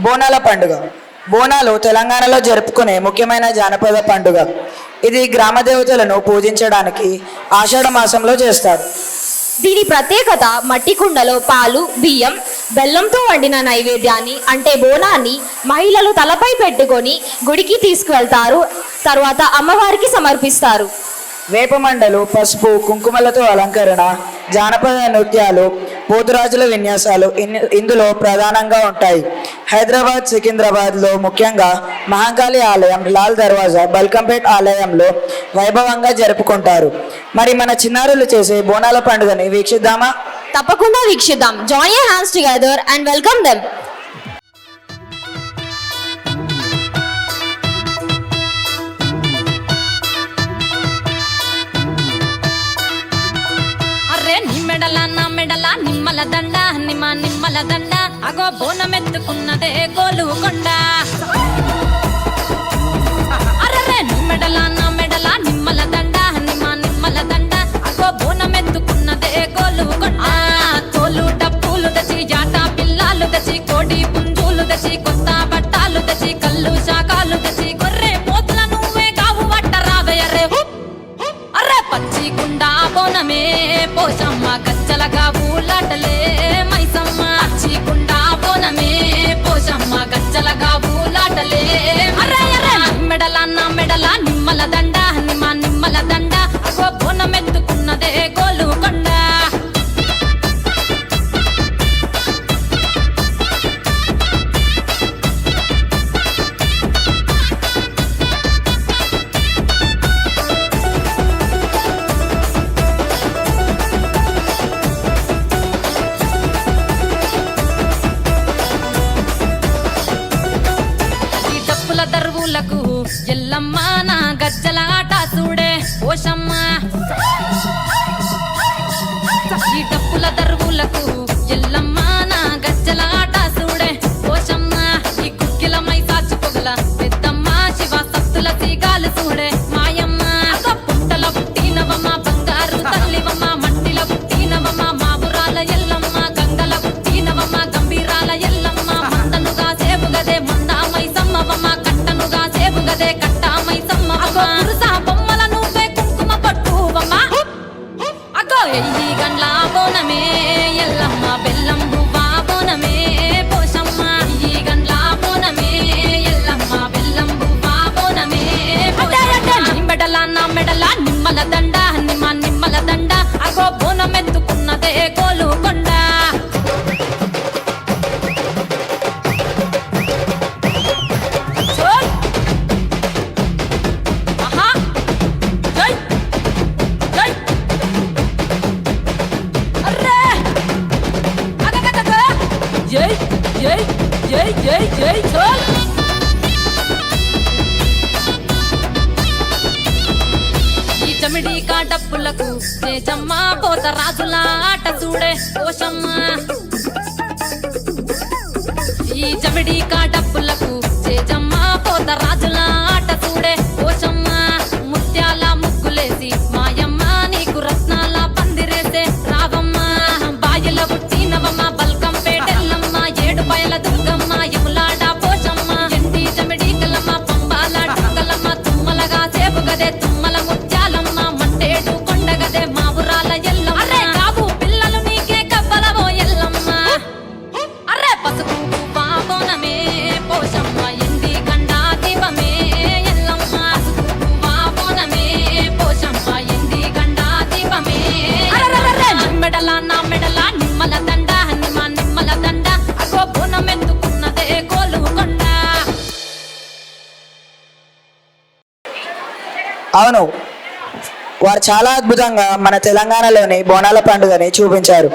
బోనాల పండుగ. బోనాలు తెలంగాణలో జరుపుకునే ముఖ్యమైన జానపద పండుగ. ఇది గ్రామ దేవతలను పూజించడానికి ఆషాఢ మాసంలో చేస్తారు. దీని ప్రత్యేకత మట్టి కుండలో పాలు, బియ్యం, బెల్లంతో వండిన నైవేద్యాన్ని అంటే బోనాన్ని మహిళలు తలపై పెట్టుకొని గుడికి తీసుకువెళ్తారు. తర్వాత అమ్మవారికి సమర్పిస్తారు. వేపమండలు, పసుపు, కుంకుమలతో అలంకరణ, జానపద నృత్యాలు, పోతురాజుల విన్యాసాలు ఇందులో ప్రధానంగా ఉంటాయి. హైదరాబాద్, సికింద్రాబాద్లో ముఖ్యంగా మహాకాళి ఆలయం, లాల్ దర్వాజా, బల్కంపేట్ ఆలయంలో వైభవంగా జరుపుకుంటారు. మరి మన చిన్నారులు చేసే బోనాల పండుగని వీక్షిద్దామా? తప్పకుండా వీక్షిద్దాం. Join your hands together and welcome them. నిమ్మల దండ నిమ్మల దండ అగో బోనమెత్తుకున్నదే గోలుకొండ. అరే నిమ్మెడల నా మెడల నిమ్మల దండ నిమ్మల దండ అగో బోనమెత్తుకున్నదే గోలుకొండ. తోలు డప్పులు తెచ్చి జాట పిల్లాలు తెచ్చి కోడి పుంజులు తెచ్చి కొత్త బట్టాలు తెచ్చి కళ్ళు శాకాలు తెచ్చి గొర్రె పోతుల నువ్వే కావు వట్ట రావయ్యరే. అరే పచ్చి గుండా బోనమే పోషమ్మ గజ్జలగా ఊలాటలే మైసమ్మ. పచ్చి గుండా బోనమే పోషమ్మ గజ్జలగా ఊలాటలే. అరే అరే మెడల నా మెడల నిమ్మల దండ నిమ్మల దండ అగో బోనమెత్తుకున్నదే గోలుకొండ. దర్వులకు ఎల్లమ్మ నా గజ్జల ఆట చూడే పోషమ్మ. ఈ డప్పుల దర్వులకు ఎల్లమ్మ నా గజ్జల ఆట చూడే పోషమ్మ. ఈ కుక్కిల మై సాచి పొగల పెద్దమ్మ శివ సత్తుల సీగాలు చూడే మాయమ్మ. పుట్టల పుట్టినవమ్మ బంగారు తల్లివమ్మ మట్టిల పుట్టినవమ్మ మాబురాల ఎల్లమ్మ. గంగల పుట్టినవమ్మ గంభీరాల ఎల్లమ్మ. మందనుగా సేపుగదే మందా మైసమ్మవమ్మ. గదే కట్టామై సమ్మ పురుసా బొమ్మల నువ్వే కుంకుమ పట్టువమ్మ. అగో ఎయ్యి గండ్ల బోనమే ఎల్లమ్మ బెల్లం బువ్వా బోనమే పోషమ్మ. ఈ గండ్ల బోనమే ఎల్లమ్మ బెల్లం బువ్వా బోనమే. మెడల నా మెడల నిమ్మల దండ నిమ్మల దండ అగో బోనమెత్తుకున్నదే గోలుకొండ. ఈ చమిడి కాటప్పులకు చేజమ్మ పోత రాజుల ఆట చూడే పోషమ్మ. ఈ చమిడి కాటప్పులకు చేజమ్మ పోత రాజుల ఆట చూడే పోషమ్మ. ముత్యాల ముగ్గులేసి మాయమ్మ నీకు రత్నాల పందిరేసే రావమ్మ. బాయిల పుట్టినవమ్మ బల్కంపేటెల్లమ్మ. ఏడు బయల దుర్గమ్మ యములాడ పోషమ్మ. ఎండి చమిడి కలమ్మ పంబాల డుక్కలమ్మ. తుమ్మలగా సేపుగదే తుమ్మల ముత్యాలమ్మ. మట్టేడు కొండగదే మావురాల ఎల్లమ్మ. అరే కావు పిల్లలు నీకే కవ్వలవో ఎల్లమ్మ. అరే పసుపు బోనమే పోషమ్మ. ఎండి గండా దీపమే ఎల్లమ్మ. పసుపు బోనమే పోషమ్మ. ఎండి గండా దీపమే. మెడల నా మెడల నిమ్మల దండ నిమ్మల దండ అగో బోనమెత్తుకున్నదే గోలుకొండ. అవును, వారు చాలా అద్భుతంగా మన తెలంగాణలోని బోనాల పండుగని చూపించారు.